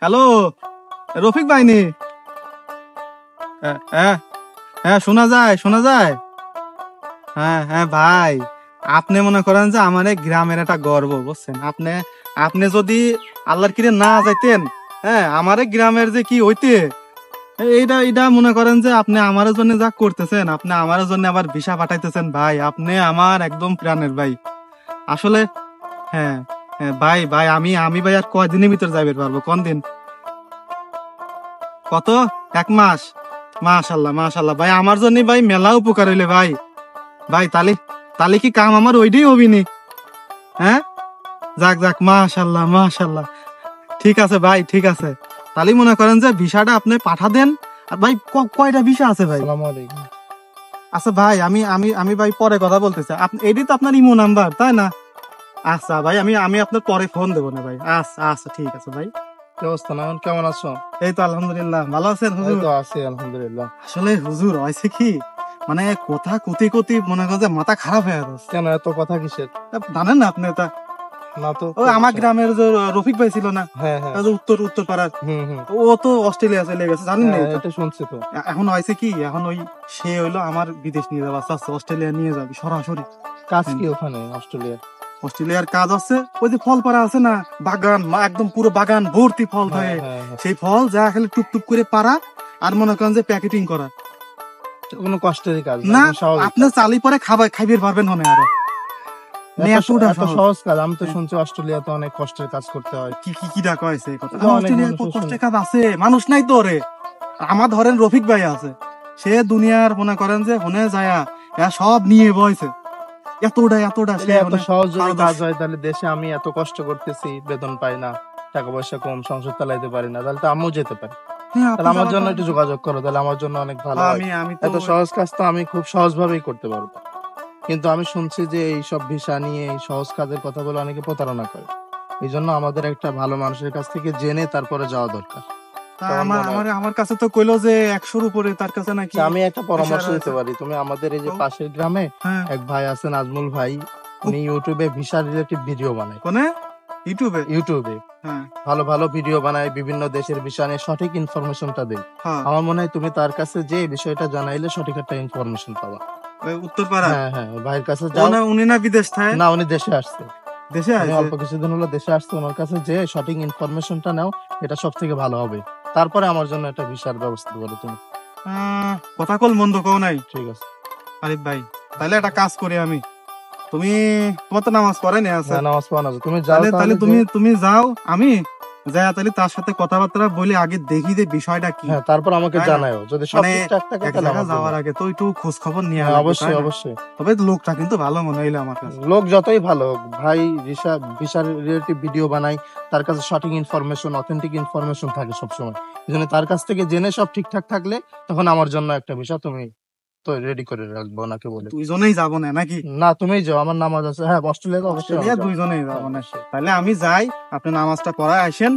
Hello, Rafiq ভাইনি? হ্যাঁ হ্যাঁ, শোনা যায় শোনা যায়। হ্যাঁ হ্যাঁ ভাই, আপনি মনে করেন যে আমার এই গ্রামের একটা গর্ব, বুঝছেন? আপনি আপনি যদি আল্লাহর কিরে না যাইতেন, হ্যাঁ, আমার এই গ্রামের যে কি হইতে, এইটা এইটা মনে করেন যে আপনি আমার জন্য যা করতেছেন, আপনি আমার জন্য আবার ভিসা পাঠাইতেছেন ভাই, আপনি আমার একদম প্রাণের ভাই আসলে। হ্যাঁ হ্যাঁ ভাই, ভাই আমি আমি ভাই আর কয়দিনের ভিতর যাইতে পারবো? কোন দিন? কত? 1 মাস? মাশাল্লাহ মাশাল্লাহ ভাই, আমার জন্য ভাই মেলা উপকার হইলে ভাই। ভাই তালি তালি কি কাম আমার ওইটাই হবিনি? হ্যাঁ, যাক যাক, মাশাল্লাহ মাশাল্লাহ। ঠিক আছে ভাই, ঠিক আছে। তালি মনে করেন যে ভিসাটা আপনি পাঠা দেন। আর ভাই কয়টা ভিসা আছে ভাই? আচ্ছা ভাই, আমি আমি আমি ভাই পরে কথা বলতেছি। আপনি এডি তো আপনার ইমো নাম্বার, তাই না? আচ্ছা ভাই, আমি আমি আপনার পরে ফোন দেবো না ভাই। আচ্ছা আচ্ছা, ঠিক আছে ভাই। কি অবস্থা নামান, কেমন আছো? এই তো আলহামদুলিল্লাহ, ভালো আছেন এই হুজুর? তো আছি আলহামদুলিল্লাহ। আসলে হুজুর হয়েছে কি, মানে কথা কতি কতি মনে করেন যে মাথা খারাপ হয়ে যাচ্ছে। কেন এত কথা কিসের? জানেন না আপনি এটা? না তো। ওই আমার গ্রামের যে রফিক ভাই ছিল না, হ্যাঁ হ্যাঁ, ওই যে উত্তর উত্তর পাড়ার, ও তো অস্ট্রেলিয়া চলে গেছে, জানেন না? হ্যাঁ, এটা শুনছি তো। এখন হয়েছে কি, এখন ওই সে হইলো আমার বিদেশ নিয়ে যাওয়া চাচ্ছে, অস্ট্রেলিয়া নিয়ে যাবি সরাসরি। কাজ কি ওখানে অস্ট্রেলিয়া? অস্ট্রেলিয়ার কাজ আছে, ওই যে ফল পাড়া আছে না, বাগান, একদম পুরো বাগান ভর্তি ফল থাকে। সেই ফল যা খালি টুপ টুপ করে পাড়া, আর মনে করেন যে প্যাকেটিং করা। কোনো কষ্টেরই কাজ না, স্বাভাবিক। আপনি চালি পরে খাইবার পারবেন মনে আরো। এত সহজ কাজ? আমি তো শুনছি অস্ট্রেলিয়াতে অনেক কষ্টের কাজ করতে হয়। কি কি কি ডাকা হয়েছে কথা? অনেক অস্ট্রেলিয়ার মানুষের কষ্টের কাজ আছে, মানুষ নাই তো রে। আমার ধরেন রফিক ভাই আছে, সে দুনিয়ার মনে করেন যে হনে যায়া সব নিয়ে বইছে, এতটা এতটা সে এত সহজ যদি কাজ পারদর্শী। হয়, তাহলে দেশে আমি এত কষ্ট করতেছি, বেতন পাই না, টাকা পয়সা কম, সংসার চালাইতে পারি না, তাহলে তো আমিও যেতে পারি। হ্যাঁ, তাহলে আপনি আমার যারা জন্য পারেন। একটু যোগাযোগ করো, তাহলে আমার জন্য অনেক ভালো হয়। আমি আমি তো এত সহজ কাজ তো আমি খুব সহজ ভাবেই করতে পারবো। কিন্তু আমি শুনছি যে এই সব ভিসা নিয়ে, এই সহজ কাজের কথা বলে অনেকে প্রতারণা করে। এই জন্য আমাদের একটা ভালো মানুষের কাছ থেকে জেনে তারপরে যাওয়া দরকার। আমার আমার আমার কাছে তো কইলো যে 100-র উপরে তার কাছে নাকি। আচ্ছা, আমি একটা পরামর্শ ভিসা দিতে আছে। পারি। তুমি আমাদের এই যে তো, পাশের গ্রামে হ্যাঁ, এক ভাই আছেন, নাজমুল ভাই, উনি ইউটিউবে ভিসা রিলেটেড ভিডিও বানায়। কোনে? ইউটিউবে? ইউটিউবে হ্যাঁ ভালো ভালো ভিডিও বানায়, বিভিন্ন দেশের ভিসা নিয়ে সঠিক ইনফরমেশনটা দেয়। হ্যাঁ, আমার মনে হয় তুমি তার কাছে যে বিষয়টা জানাইলে সঠিক একটা ইনফরমেশন পাবা। ওই উত্তরপাড়া। হ্যাঁ হ্যাঁ, ওই ভাইয়ের কাছে ও যাও। না, উনি না বিদেশ থাকে? না, উনি দেশে আসছে। দেশে উনি আছে? অল্প কিছুদিন হলো দেশে আসছে। ওনার কাছে যে সঠিক ইনফরমেশনটা নাও, এটা সব থেকে ভালো হবে। তারপরে আমার জন্য একটা ভিসার ব্যবস্থা করো তুমি। কথা কল মন্দ কও নাই। ঠিক আছে। আরিফ ভাই, তাহলে একটা কাজ করি আমি। তুমি, তোমার তো নামাজ পড়াই না আছে? হ্যাঁ, নামাজ পড়া না, তুমি যাও তাহলে তাহলে তুমি তুমি যাও, আমি যাই তাহলে তার সাথে কথাবার্তা বলে আগে দেখি যে বিষয়টা কি। হ্যাঁ, তারপর আমাকে তাই না? জানাও যদি সব মানে ঠিকঠাক থাকে এক তাহলে জায়গায় আমার যাওয়ার জন্য। আগে তো একটু খোঁজ খবর নিয়ে হ্যাঁ, অবশ্যই অবশ্যই। তবে লোকটা কিন্তু ভালো মনে হইলো আমার কাছে। লোক যতই ভালো হোক, ভাই ভিসা রিলেটিভ ভিডিও বানাই, তার কাছে সঠিক ইনফরমেশন, অথেন্টিক ইনফরমেশন থাকে সবসময়। এই জন্য তার কাছ থেকে জেনে সব ঠিকঠাক থাকলে তখন আমার জন্য একটা ভিসা তুমি তো রেডি করে রাখবো ওনাকে বলে। দুইজনেই যাবো না নাকি? না, তুমিই যাও, আমার নামাজ আছে। হ্যাঁ, অস্ট্রেলিয়া অবশ্যই অস্ট্রেলিয়া আমি যাবো। দুইজনেই যাবো না। অবশ্যই। তাহলে আমি যাই, আপনি নামাজটা পড়ায় আসেন,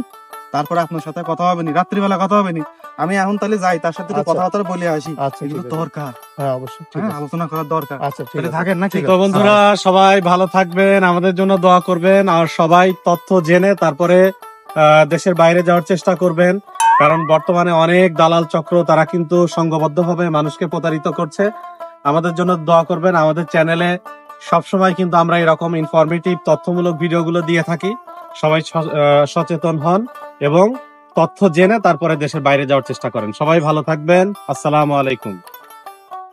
তারপরে আপনার সাথে কথা হবে নি, রাত্রিবেলা কথা হবে নি। আমি এখন তাহলে যাই, তার সাথে একটু আচ্ছা। কথাবার্তা বলে আসি। আচ্ছা, এগুলো ঠিক আছে। দরকার, হ্যাঁ, অবশ্যই, ঠিক হ্যাঁ, আছে। আলোচনা করার দরকার। আচ্ছা, ঠিক তাহলে আছে। থাকেন নাকি? ঠিক তো আছে। বন্ধুরা, সবাই ভালো থাকবেন, আমাদের জন্য দোয়া করবেন, আর সবাই তথ্য জেনে তারপরে দেশের বাইরে যাওয়ার চেষ্টা করবেন। কারণ বর্তমানে অনেক দালাল চক্র, তারা কিন্তু সংঘবদ্ধভাবে মানুষকে প্রতারিত করছে। আমাদের জন্য দোয়া করবেন। আমাদের চ্যানেলে সবসময় কিন্তু আমরা এরকম ইনফরমেটিভ তথ্যমূলক ভিডিওগুলো দিয়ে থাকি। সবাই সচেতন হন এবং তথ্য জেনে তারপরে দেশের বাইরে যাওয়ার চেষ্টা করেন। সবাই ভালো থাকবেন। আসসালামু আলাইকুম।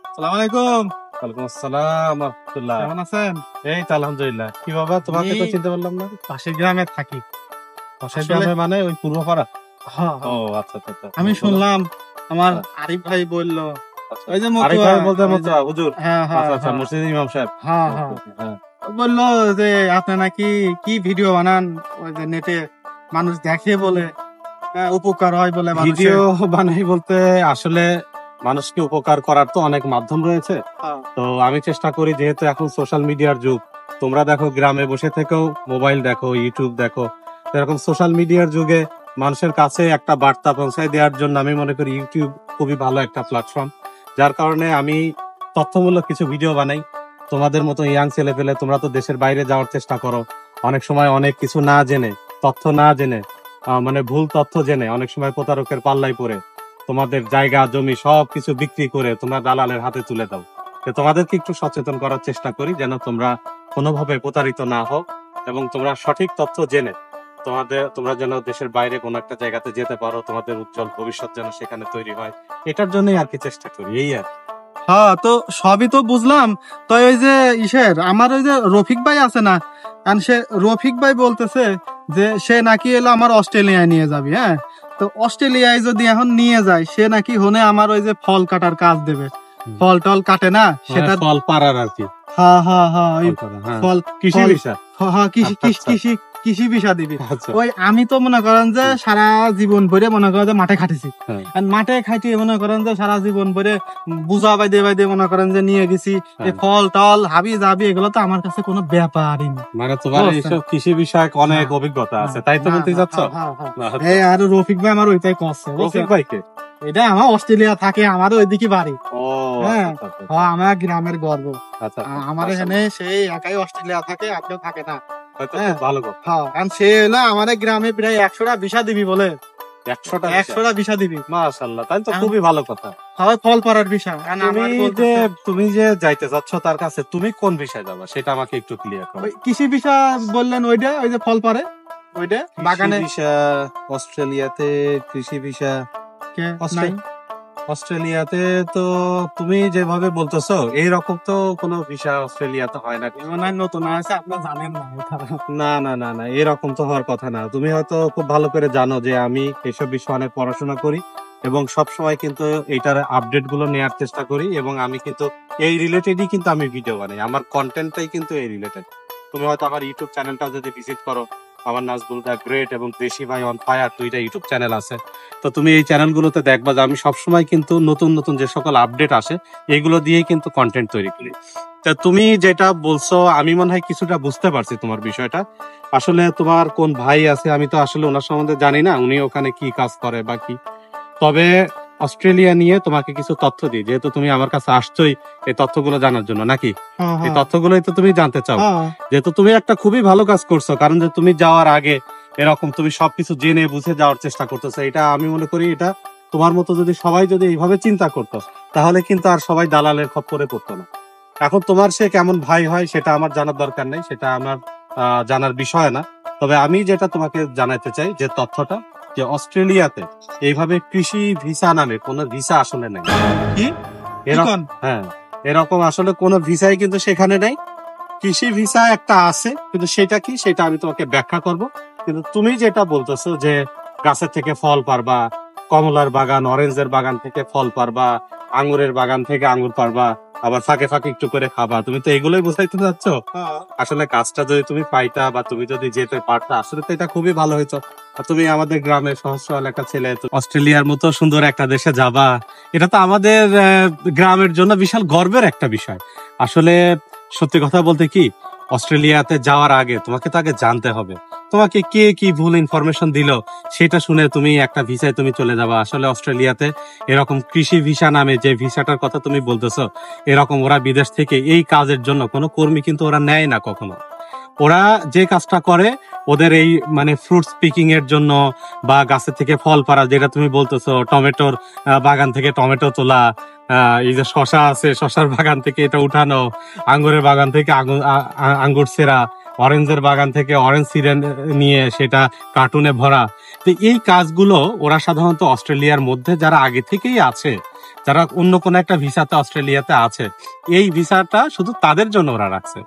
আসসালামু আলাইকুম। ওয়ালাইকুম আসসালাম ওয়া রাহমাতুল্লাহ। কেমন আছেন? এই তো আলহামদুলিল্লাহ। কি বাবা, তোমাকে তো এই চিনতে পারলাম না। পাশের গ্রামে থাকি। পাশের আসলে- গ্রামে মানে ওই পূর্বপাড়া? হ্যাঁ, ও হ্যাঁ। আচ্ছা আচ্ছা আচ্ছা। আমি বলো। শুনলাম আমার হ্যাঁ। আরিফ ভাই বললো, আচ্ছা। ওই যে আরিফ মতুয়া, ভাই বলতে ওই যে- মতুয়া হুজুর? হ্যাঁ হ্যাঁ আচ্ছা আচ্ছা, হ্যাঁ, মসজিদ ইমাম সাহেব। হ্যাঁ হ্যাঁ, হ্যাঁ। বললো যে আপনি নাকি কি ভিডিও বানান, ওই যে নেটে মানুষ দেখে বলে, উপকার হয় বলে মানুষের। ভিডিও বানাই বলতে আসলে মানুষকে উপকার করার তো অনেক মাধ্যম রয়েছে। হ্যাঁ, তো আমি চেষ্টা করি, যেহেতু এখন সোশ্যাল মিডিয়ার যুগ, তোমরা দেখো গ্রামে বসে থেকেও মোবাইল দেখো, ইউটিউব দেখো, তো এরকম সোশ্যাল মিডিয়ার যুগে মানুষের কাছে একটা বার্তা পৌঁছায় দেওয়ার জন্য আমি মনে করি ইউটিউব খুবই ভালো একটা প্ল্যাটফর্ম। যার কারণে আমি তথ্যমূলক কিছু ভিডিও বানাই। তোমাদের মতো ইয়াং ছেলে পেলে তোমরা তো দেশের বাইরে যাওয়ার চেষ্টা করো, অনেক সময় অনেক কিছু না জেনে, তথ্য না জেনে মানে ভুল তথ্য জেনে অনেক সময় প্রতারকের পাল্লায় পড়ে তোমাদের জায়গা জমি সবকিছু বিক্রি করে তোমরা দালালের হাতে তুলে দাও। তো তোমাদেরকে একটু সচেতন করার চেষ্টা করি যেন তোমরা কোনোভাবে প্রতারিত না হও এবং তোমরা সঠিক তথ্য জেনে তোমরা যেন দেশের বাইরে কোনো একটা জায়গাতে যেতে পারো, তোমাদের উজ্জ্বল ভবিষ্যৎ যেন সেখানে তৈরি হয়, এটার জন্যই আর কি চেষ্টা করি, এই আর। হ্যাঁ, তো সবই তো বুঝলাম। তো ওই যে আমার ওই যে রফিক ভাই আছে না, কারণ সে রফিক ভাই বলতেছে যে সে নাকি এলো আমার অস্ট্রেলিয়ায় নিয়ে যাবি। হ্যাঁ, তো অস্ট্রেলিয়ায় যদি এখন নিয়ে যায়, সে নাকি হনে আমার ওই যে ফল কাটার কাজ দেবে। ফল টল কাটে না সেটা, ফল পাড়ার আর কি। হ্যাঁ হ্যাঁ হ্যাঁ, ওই ফল কৃষি বিষয়, হ্যাঁ কৃষি কৃষি কৃষি বিষয় দিবি। আচ্ছা। ওই আমি তো মনে করেন যে সারা জীবন ভরে মনে করেন যে মাঠে খাটিছি, হ্যাঁ। আর মাঠে খাইতে মনে করেন যে সারা জীবন ভরে বুঝা বাইদে বাইদে মনে করেন যে নিয়ে গেছি। এই ফল টল হাবি যাবি এগুলো তো আমার কাছে কোনো ব্যাপারই না। মানে তোমার বুঝছেন? এইসব কৃষি বিষয়ক অনেক অভিজ্ঞতা আছে, তাই তো বলতে চাচ্ছ? এই আর রফিক ভাই আমার ওইটাই করছে। রফিক ভাইকে? এটা আমার অস্ট্রেলিয়া থাকে, আমারও ওইদিকে বাড়ি। ও হ্যাঁ, আচ্ছা, আচ্ছা, হ্যাঁ, আমার গ্রামের গর্ব। আচ্ছা, আচ্ছা। আমার এখানে সেই একাই অস্ট্রেলিয়া থাকে, আর কেউ থাকে না। হয়তো হ্যাঁ। খুব ভালো কথা। হ্যাঁ, কারণ সে হলো আমাদের গ্রামে প্রায় 100টা ভিসা দিবি বলে। 100টা 100টা ভিসা দিবি। মাশাআল্লাহ, তাই তো খুবই ভালো কথা। হয় ফল পাড়ার ভিসা। তুমি যে যাইতে যাচ্ছ তার কাছে, তুমি কোন বিষয়ে যাবা সেটা আমাকে একটু ক্লিয়ার করো। কৃষি ভিসা বললেন ওইটা, ওই যে ফল পাড়ে ওইটা বাগানে। ভিসা অস্ট্রেলিয়াতে, কৃষি ভিসা নাই। অস্ট্রেলিয়াতে তো তুমি যেভাবে বলতেছো এইরকম তো কোনো ভিসা অস্ট্রেলিয়াতে হয় না। মনে হয় নতুন আছে, আপনি জানেন না এটা। না না না না, এরকম তো হওয়ার কথা না। তুমি হয়তো খুব ভালো করে জানো যে আমি এইসব বিষয়ে অনেক পড়াশোনা করি এবং সব সময় কিন্তু এটার আপডেট গুলো নেওয়ার চেষ্টা করি, এবং আমি কিন্তু এই রিলেটেডই কিন্তু আমি ভিডিও বানাই, আমার কন্টেন্টটাই কিন্তু এই রিলেটেড। তুমি হয়তো আমার ইউটিউব চ্যানেলটাও যদি ভিজিট করো, আমার নাজবুল দ্য গ্রেট এবং দেশি ভাই অন ফায়ার দুইটা ইউটিউব চ্যানেল আছে, তো তুমি এই চ্যানেলগুলোতে দেখবা যে আমি সবসময় কিন্তু নতুন নতুন যে সকল আপডেট আসে এইগুলো দিয়েই কিন্তু কন্টেন্ট তৈরি করি। তা তুমি যেটা বলছো আমি মনে হয় কিছুটা বুঝতে পারছি তোমার বিষয়টা। আসলে তোমার কোন ভাই আছে আমি তো আসলে ওনার সম্বন্ধে জানি না, উনি ওখানে কি কাজ করে বা কি। তবে অস্ট্রেলিয়া নিয়ে তোমাকে কিছু তথ্য দিই, যেহেতু তুমি আমার কাছে আসছোই এই তথ্যগুলো জানার জন্য, নাকি? এই তথ্যগুলোই তো তুমি জানতে চাও, যেহেতু তুমি একটা খুবই ভালো কাজ করছো, কারণ যে তুমি যাওয়ার আগে এরকম তুমি সবকিছু জেনে বুঝে যাওয়ার চেষ্টা করতেছো। এটা আমি মনে করি এটা তোমার মতো যদি সবাই যদি এইভাবে চিন্তা করতো তাহলে কিন্তু আর সবাই দালালের খপ্পরে পড়তো না। এখন তোমার সে কেমন ভাই হয় সেটা আমার জানার দরকার নেই, সেটা আমার জানার বিষয় না। তবে আমি যেটা তোমাকে জানাতে চাই যে তথ্যটা, যে অস্ট্রেলিয়াতে এইভাবে কৃষি ভিসা নামে কোনো ভিসা আসলে নেই। কি? হ্যাঁ, এরকম আসলে কোনো ভিসাই কিন্তু সেখানে নেই। কৃষি ভিসা একটা আছে, কিন্তু সেটা কি সেটা আমি তোমাকে ব্যাখ্যা করব। কিন্তু তুমি যেটা বলতেছো যে গাছের থেকে ফল পারবা, কমলার বাগান অরেঞ্জের বাগান থেকে ফল পারবা, আঙ্গুরের বাগান থেকে আঙ্গুর পারবা, আবার ফাঁকে ফাঁকে একটু করে খাবা, তুমি তো এগুলোই বুঝাইতে চাচ্ছ। আসলে কাজটা যদি তুমি পাইতা বা তুমি যদি যেতে পারতা আসলে তো এটা খুবই ভালো হইতো। তুমি আমাদের গ্রামের সহজ সরল একটা ছেলে, অস্ট্রেলিয়ার মতো সুন্দর একটা দেশে যাবা, এটা তো আমাদের গ্রামের জন্য বিশাল গর্বের একটা বিষয়। আসলে সত্যি কথা বলতে কি, অস্ট্রেলিয়াতে যাওয়ার আগে তোমাকে তো আগে জানতে হবে তোমাকে কে কি ভুল ইনফরমেশন দিল, সেটা শুনে তুমি একটা ভিসায় তুমি চলে যাবা। আসলে অস্ট্রেলিয়াতে এরকম কৃষি ভিসা নামে যে ভিসাটার কথা তুমি বলতেছো, এরকম ওরা বিদেশ থেকে এই কাজের জন্য কোনো কর্মী কিন্তু ওরা নেয় না কখনো। ওরা যে কাজটা করে ওদের এই মানে ফ্রুটস পিকিং এর জন্য বা গাছের থেকে ফল পাড়া, যেটা তুমি বলতেছো টমেটোর বাগান থেকে টমেটো তোলা, এই যে শশা আছে শশার বাগান থেকে এটা উঠানো, আঙ্গুরের বাগান থেকে আঙ্গুর সেরা, অরেঞ্জের বাগান থেকে অরেঞ্জ সিডেন নিয়ে সেটা কার্টুনে ভরা। তো এই কাজগুলো ওরা সাধারণত অস্ট্রেলিয়ার মধ্যে যারা আগে থেকেই আছে, যারা অন্য কোনো একটা ভিসাতে অস্ট্রেলিয়াতে আছে, এই ভিসাটা শুধু তাদের জন্য ওরা রাখছে।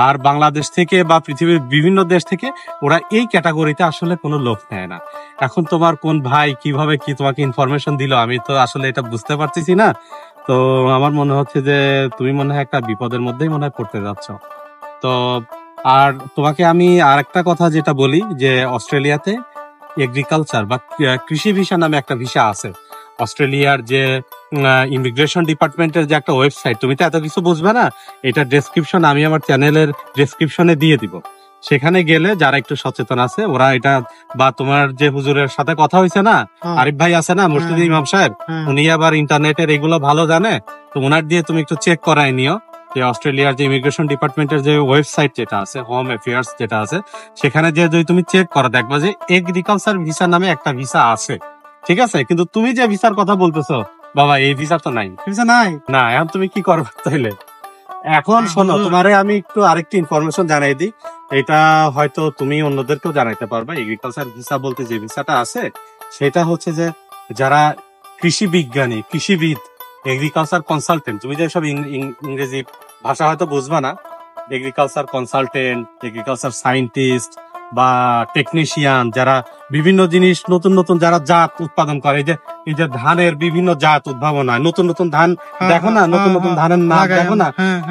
আর বাংলাদেশ থেকে বা পৃথিবীর বিভিন্ন দেশ থেকে ওরা এই ক্যাটাগরিতে আসলে কোনো লোক নেয় না। এখন তোমার কোন ভাই কিভাবে কি তোমাকে ইনফরমেশন দিল আমি তো আসলে এটা বুঝতে পারতেছি না। তো আমার মনে হচ্ছে যে তুমি মনে হয় একটা বিপদের মধ্যেই মনে হয় পড়তে যাচ্ছ। তো আর তোমাকে আমি আর একটা কথা যেটা বলি যে অস্ট্রেলিয়াতে এগ্রিকালচার বা কৃষি ভিসা নামে একটা ভিসা আছে। অস্ট্রেলিয়ার যে ইমিগ্রেশন ডিপার্টমেন্টের যে একটা ওয়েবসাইট, তুমি তো এত কিছু বুঝবে না, এটা ডেসক্রিপশন আমি আমার চ্যানেলের ডেসক্রিপশনে দিয়ে দিব। সেখানে গেলে যারা একটু সচেতন আছে ওরা এটা, বা তোমার যে হুজুরের সাথে কথা হয়েছে না, আরিফ ভাই আছে না মুর্শিদি ইমাম সাহেব, উনি আবার ইন্টারনেটের এগুলো ভালো জানে, তো ওনার দিয়ে তুমি একটু চেক করাই নিও যে অস্ট্রেলিয়ার যে ইমিগ্রেশন ডিপার্টমেন্টের যে ওয়েবসাইট যেটা আছে, হোম অ্যাফেয়ার্স যেটা আছে, সেখানে যে যদি তুমি চেক করো দেখবা যে এগ্রিকালচার ভিসা নামে একটা ভিসা আছে, ঠিক আছে? কিন্তু তুমি যে ভিসার কথা বলতেছো বাবা, এই ভিসা তো নাই, ভিসা নাই। না। এখন তুমি কি করবে তাইলে? এখন শোনো, তোমারে আমি একটু আরেকটি ইনফরমেশন জানাই দিই, এটা হয়তো তুমি অন্যদেরকেও জানাইতে পারবে। এগ্রিকালচার ভিসা বলতে যে ভিসাটা আছে সেটা হচ্ছে যে যারা কৃষি বিজ্ঞানী, কৃষিবিদ, এগ্রিকালচার কনসালটেন্ট, তুমি যে সব ইংরেজি ভাষা হয়তো বুঝবা না, এগ্রিকালচার কনসালটেন্ট, এগ্রিকালচার সায়েন্টিস্ট বা টেকনিশিয়ান, যারা বিভিন্ন জিনিস নতুন নতুন যারা জাত উৎপাদন করে, এই যে ধানের বিভিন্ন জাত উদ্ভাবন হয়, নতুন নতুন ধান দেখো না, নতুন নতুন ধানের নাম দেখো না,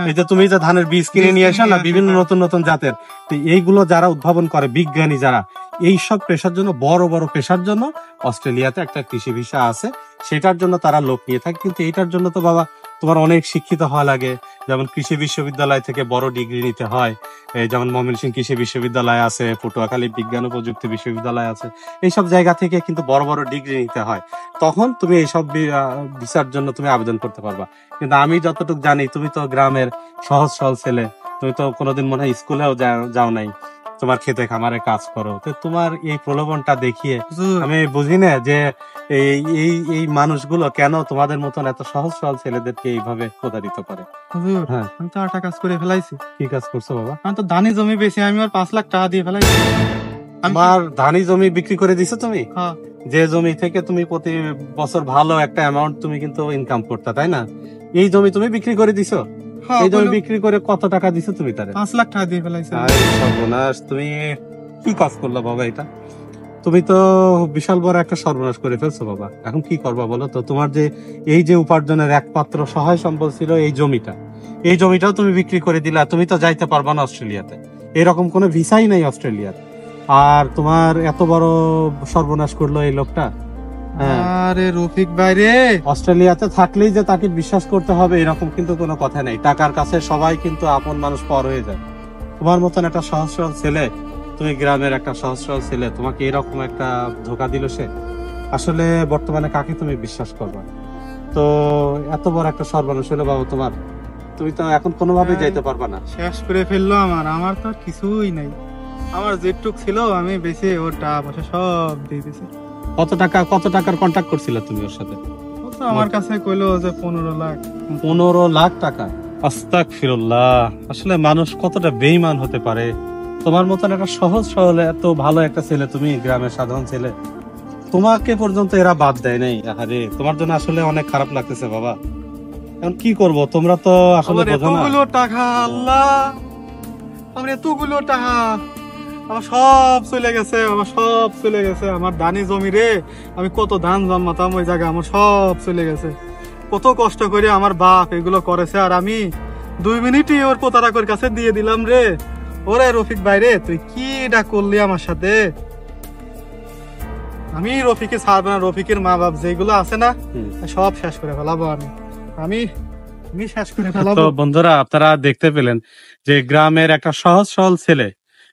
এই যে তুমি যে ধানের বীজ কিনে নিয়ে আসো না বিভিন্ন নতুন নতুন জাতের, তো এইগুলো যারা উদ্ভাবন করে, বিজ্ঞানী যারা, এই সব পেশার জন্য, বড় বড় পেশার জন্য অস্ট্রেলিয়াতে একটা কৃষি ভিসা আছে, সেটার জন্য তারা লোক নিয়ে থাকে। কিন্তু এইটার জন্য তো বাবা তোমার অনেক শিক্ষিত হওয়া লাগে, যেমন কৃষি বিশ্ববিদ্যালয় থেকে বড় ডিগ্রি নিতে হয়, এই যেমন ময়মনসিংহ কৃষি বিশ্ববিদ্যালয় আছে, পটুয়াখালী বিজ্ঞান ও প্রযুক্তি বিশ্ববিদ্যালয় আছে, এইসব জায়গা থেকে কিন্তু বড় বড় ডিগ্রি নিতে হয়, তখন তুমি এইসব ভিসার জন্য তুমি আবেদন করতে পারবা। কিন্তু আমি যতটুকু জানি, তুমি তো গ্রামের সহজ সরল ছেলে, তুমি তো কোনোদিন মনে হয় স্কুলেও যাও নাই, তোমার খেতে খামারে কাজ করো, তো তোমার এই প্রলোভনটা দেখিয়ে আমি বুঝি না যে এই এই এই মানুষগুলো কেন তোমাদের মতন এত সহজ সরল ছেলেদেরকে এইভাবে প্রতারিত করে। হুজুর, হ্যাঁ। আমি তো একটা কাজ করে ফেলাইছি। কি কাজ করছো বাবা? আমি তো ধানি জমি বেশি, আমি আর 5 লাখ টাকা দিয়ে ফেলাইছি। আমার ধানি জমি বিক্রি করে দিছো তুমি? হ্যাঁ। যে জমি থেকে তুমি প্রতি বছর ভালো একটা অ্যামাউন্ট তুমি কিন্তু ইনকাম করতে, তাই না? এই জমি তুমি বিক্রি করে দিছো? হ্যাঁ, এই জমি বলো। বিক্রি করে কত টাকা দিছো তুমি তারে? 5 লাখ টাকা দিয়ে ফেলাইছি। আরে সর্বনাশ, তুমি কি কাজ করলা বাবা এটা? তুমি তো বিশাল বড় একটা সর্বনাশ করে ফেলছো বাবা। এখন কি করবা বলো তো? তোমার যে এই যে উপার্জনের একমাত্র সহায় সম্বল ছিল এই জমিটা, এই জমিটাও তুমি বিক্রি করে দিলা। তুমি তো যাইতে পারবা না অস্ট্রেলিয়াতে, এরকম কোনো ভিসাই নাই অস্ট্রেলিয়ার। আর তোমার এত বড় সর্বনাশ করলো এই লোকটা। হ্যাঁ, আরে রফিক ভাই রে, অস্ট্রেলিয়াতে থাকলেই যে তাকে বিশ্বাস করতে হবে এরকম কিন্তু কোনো কথা নেই। টাকার কাছে সবাই কিন্তু আপন মানুষ পর হয়ে যায়। তোমার মতন একটা সহজ সরল ছেলে, তুমি গ্রামের একটা সহজ সরল ছেলে, তোমাকে এরকম একটা ধোকা দিল সে। আসলে বর্তমানে কাকে তুমি বিশ্বাস করবা? তো এত বড় একটা সর্বনাশ হলো বাবা তোমার, তুমি তো এখন কোনোভাবেই যাইতে পারবা না। শেষ করে ফেললো আমার তো আর কিছুই নাই। আমার যেটুক ছিল আমি বেশি ওর টাকা পয়সা সব দিয়ে দিছি। কত টাকার কন্ট্যাক্ট করছিল তুমি ওর সাথে? ও তো আমার কাছে কইলো যে 15 লাখ। 15 লাখ টাকা? আস্তাগফিরুল্লাহ, আসলে মানুষ কতটা বেঈমান হতে পারে। তোমার মতন একটা সহজ সরল এত ভালো একটা ছেলে, তুমি গ্রামের সাধারণ ছেলে, তোমাকে পর্যন্ত এরা বাদ দেয় নাই। আরে তোমার জন্য আসলে অনেক খারাপ লাগতেছে বাবা। এখন কি করব, তোমরা তো আসলে আমার বোঝো না। এতগুলো টাকা, আল্লাহ, আমার এতগুলো টাকা, আমার সব চলে গেছে, আমার সব চলে গেছে। আমার ধানি জমি রে, আমি কত ধান জন্মাতাম ওই জায়গায়, আমার সব চলে গেছে। কত কষ্ট করে আমার বাপ এগুলো করেছে, আর আমি 2 মিনিটই ওর প্রতারকের কাছে দিয়ে দিলাম রে। ওরে রফিক ভাই রে, তুই কি এটা করলি আমার সাথে? আমি রফিকে ছাড়বো না, রফিকের মা বাপ যেগুলো আছে না সব শেষ করে ফেলাবো। আমি শেষ করে তো ফেলাবো। বন্ধুরা, আপনারা দেখতে পেলেন যে গ্রামের একটা সহজ সরল ছেলে।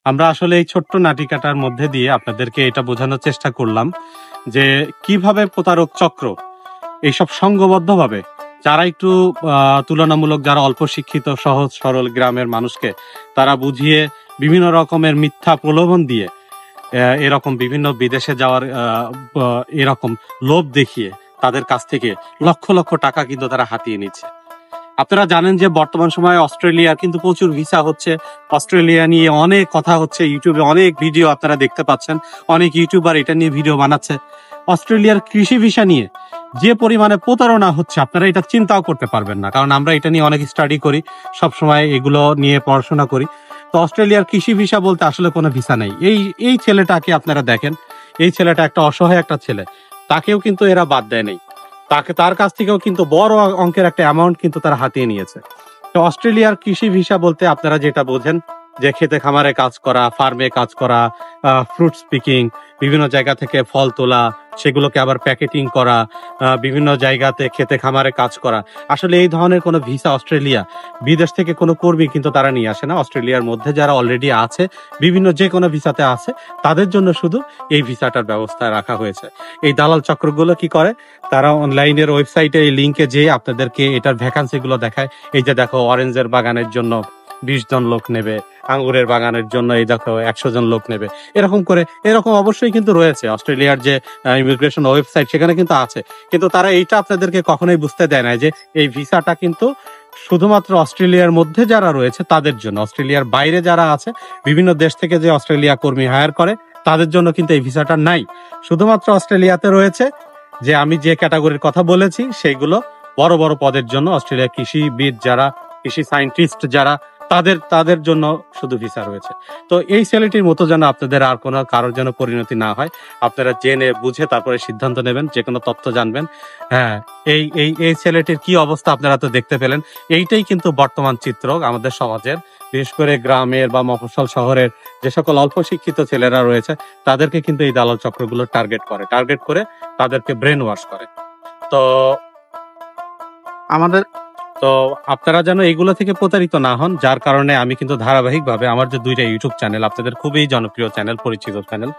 আমরা আসলে এই ছোট্ট নাটিকাটার মধ্যে দিয়ে আপনাদেরকে এটা বোঝানোর চেষ্টা করলাম যে কিভাবে প্রতারক চক্র এইসব সংঘবদ্ধভাবে যারা একটু তুলনামূলক, যারা অল্প শিক্ষিত, সহজ সরল গ্রামের মানুষকে তারা বুঝিয়ে বিভিন্ন রকমের মিথ্যা প্রলোভন দিয়ে এরকম বিভিন্ন বিদেশে যাওয়ার এরকম লোভ দেখিয়ে তাদের কাছ থেকে লক্ষ লক্ষ টাকা কিন্তু তারা হাতিয়ে নিচ্ছে। আপনারা জানেন যে বর্তমান সময়ে অস্ট্রেলিয়া কিন্তু প্রচুর ভিসা হচ্ছে, অস্ট্রেলিয়া নিয়ে অনেক কথা হচ্ছে, ইউটিউবে অনেক ভিডিও আপনারা দেখতে পাচ্ছেন, অনেক ইউটিউবার এটা নিয়ে ভিডিও বানাচ্ছে। অস্ট্রেলিয়ার কৃষি ভিসা নিয়ে যে পরিমাণে প্রতারণা হচ্ছে আপনারা এটা চিন্তাও করতে পারবেন না, কারণ আমরা এটা নিয়ে অনেক স্টাডি করি, সবসময় এগুলো নিয়ে পড়াশোনা করি। তো অস্ট্রেলিয়ার কৃষি ভিসা বলতে আসলে কোনো ভিসা নেই। এই ছেলেটাকে আপনারা দেখেন, এই ছেলেটা একটা অসহায় একটা ছেলে, তাকেও কিন্তু এরা বাদ দেয় নাই, তার কাছ থেকেও কিন্তু বড় অঙ্কের একটা অ্যামাউন্ট কিন্তু তারা হাতিয়ে নিয়েছে। তো অস্ট্রেলিয়ার কৃষি ভিসা বলতে আপনারা যেটা বোঝেন যে খেতে খামারে কাজ করা, ফার্মে কাজ করা, ফ্রুটস পিকিং, বিভিন্ন জায়গা থেকে ফল তোলা, সেগুলোকে আবার প্যাকেটিং করা, বিভিন্ন জায়গাতে খেতে খামারে কাজ করা। আসলে এই ধরনের কোনো ভিসা অস্ট্রেলিয়া বিদেশ থেকে কোনো কর্মী কিন্তু তারা নিয়ে আসে না। অস্ট্রেলিয়ার মধ্যে যারা অলরেডি আছে, বিভিন্ন যে কোনো ভিসাতে আছে, তাদের জন্য শুধু এই ভিসাটার ব্যবস্থা রাখা হয়েছে। এই দালাল চক্রগুলো কি করে, তারা অনলাইনের ওয়েবসাইটে এই লিঙ্কে যেয়ে আপনাদেরকে এটার ভ্যাকান্সি গুলো দেখায়। এই যে দেখো, অরেঞ্জের বাগানের জন্য 20 জন লোক নেবে, আঙ্গুরের বাগানের জন্য এই দেখো 100 জন লোক নেবে, এরকম অবশ্যই কিন্তু রয়েছে অস্ট্রেলিয়ার যে ইমিগ্রেশন ওয়েবসাইট, সেখানে কিন্তু আছে। কিন্তু তারা এইটা আপনাদেরকে কখনোই বুঝতে দেয় না যে এই ভিসাটা কিন্তু শুধুমাত্র অস্ট্রেলিয়ার মধ্যে যারা রয়েছে তাদের জন্য। অস্ট্রেলিয়ার বাইরে যারা আছে, বিভিন্ন দেশ থেকে যে অস্ট্রেলিয়া কর্মী হায়ার করে, তাদের জন্য কিন্তু এই ভিসাটা নাই। শুধুমাত্র অস্ট্রেলিয়াতে রয়েছে যে আমি যে ক্যাটাগরির কথা বলেছি, সেইগুলো বড় বড় পদের জন্য, অস্ট্রেলিয়ার কৃষিবিদ যারা, কৃষি সায়েন্টিস্ট যারা, তাদের জন্য শুধু ভিসা রয়েছে। তো এই ছেলেটির মতো যেন আপনাদের আর কোনো কারোর যেন পরিণতি না হয়। আপনারা জেনে বুঝে তারপরে সিদ্ধান্ত নেবেন, যে কোনো তথ্য জানবেন। হ্যাঁ, এই ছেলেটির কি অবস্থা আপনারা তো দেখতে পেলেন। এইটাই কিন্তু বর্তমান চিত্র আমাদের সমাজের, বিশেষ করে গ্রামের বা মফস্বল শহরের যে সকল অল্প শিক্ষিত ছেলেরা রয়েছে, তাদেরকে কিন্তু এই দালাল চক্রগুলো টার্গেট করে তাদেরকে ব্রেন ওয়াশ করে। তো আপনারা যেন এইগুলো থেকে প্রতারিত না হন, যার কারণে আমি কিন্তু ধারাবাহিকভাবে আমার যে 2টা ইউটিউব চ্যানেল, আপনাদের খুবই জনপ্রিয় চ্যানেল, পরিচিত চ্যানেল,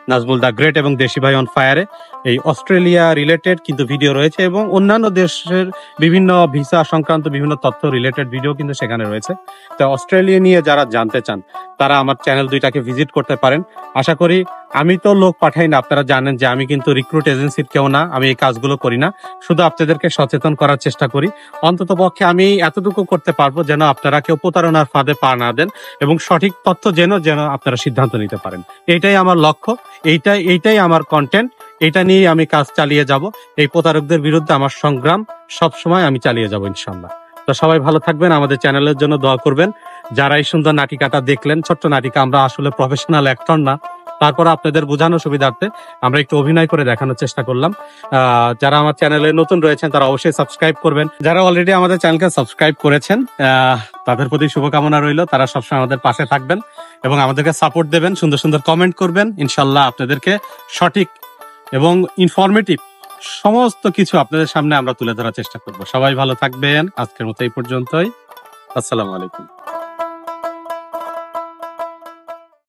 নাজমুল দা গ্রেট এবং দেশি ভাই অন ফায়ারে, এই অস্ট্রেলিয়া রিলেটেড কিন্তু ভিডিও রয়েছে এবং অন্যান্য দেশের বিভিন্ন ভিসা সংক্রান্ত বিভিন্ন তথ্য রিলেটেড ভিডিও কিন্তু সেখানে রয়েছে। তো অস্ট্রেলিয়া নিয়ে যারা জানতে চান, তারা আমার চ্যানেল 2টাকে ভিজিট করতে পারেন। আশা করি, আমি তো লোক পাঠাই না, আপনারা জানেন যে আমি কিন্তু রিক্রুট এজেন্সির কেউ না, আমি এই কাজগুলো করি না, শুধু আপনাদেরকে সচেতন করার চেষ্টা করি। অন্তত পক্ষে আমি এতটুকু করতে পারবো যেন আপনারা কেউ প্রতারণার ফাঁদে পা না দেন এবং সঠিক তথ্য যেন আপনারা সিদ্ধান্ত নিতে পারেন। এইটাই আমার লক্ষ্য, এইটাই আমার কন্টেন্ট, এটা নিয়ে আমি কাজ চালিয়ে যাব। এই প্রতারকদের বিরুদ্ধে আমার সংগ্রাম সবসময় আমি চালিয়ে যাব ইনশাল্লাহ। তো সবাই ভালো থাকবেন, আমাদের চ্যানেলের জন্য দোয়া করবেন। যারা এই সুন্দর নাটিকাটা দেখলেন, ছোট্ট নাটিকা, আমরা আসলে প্রফেশনাল অ্যাক্টর না, তারপর আপনাদের বোঝানোর সুবিধার্থে আমরা একটু অভিনয় করে দেখানোর চেষ্টা করলাম। যারা আমার চ্যানেলে নতুন রয়েছেন, তারা অবশ্যই সাবস্ক্রাইব করবেন। যারা অলরেডি আমাদের চ্যানেলকে সাবস্ক্রাইব করেছেন, তাদের প্রতি শুভকামনা রইল। তারা সবসময় আমাদের পাশে থাকবেন এবং আমাদেরকে সাপোর্ট দেবেন, সুন্দর সুন্দর কমেন্ট করবেন। ইনশাল্লাহ আপনাদেরকে সঠিক এবং ইনফরমেটিভ সমস্ত কিছু আপনাদের সামনে আমরা তুলে ধরার চেষ্টা করব। সবাই ভালো থাকবেন। আজকের মতো এই পর্যন্তই। আসসালামু আলাইকুম।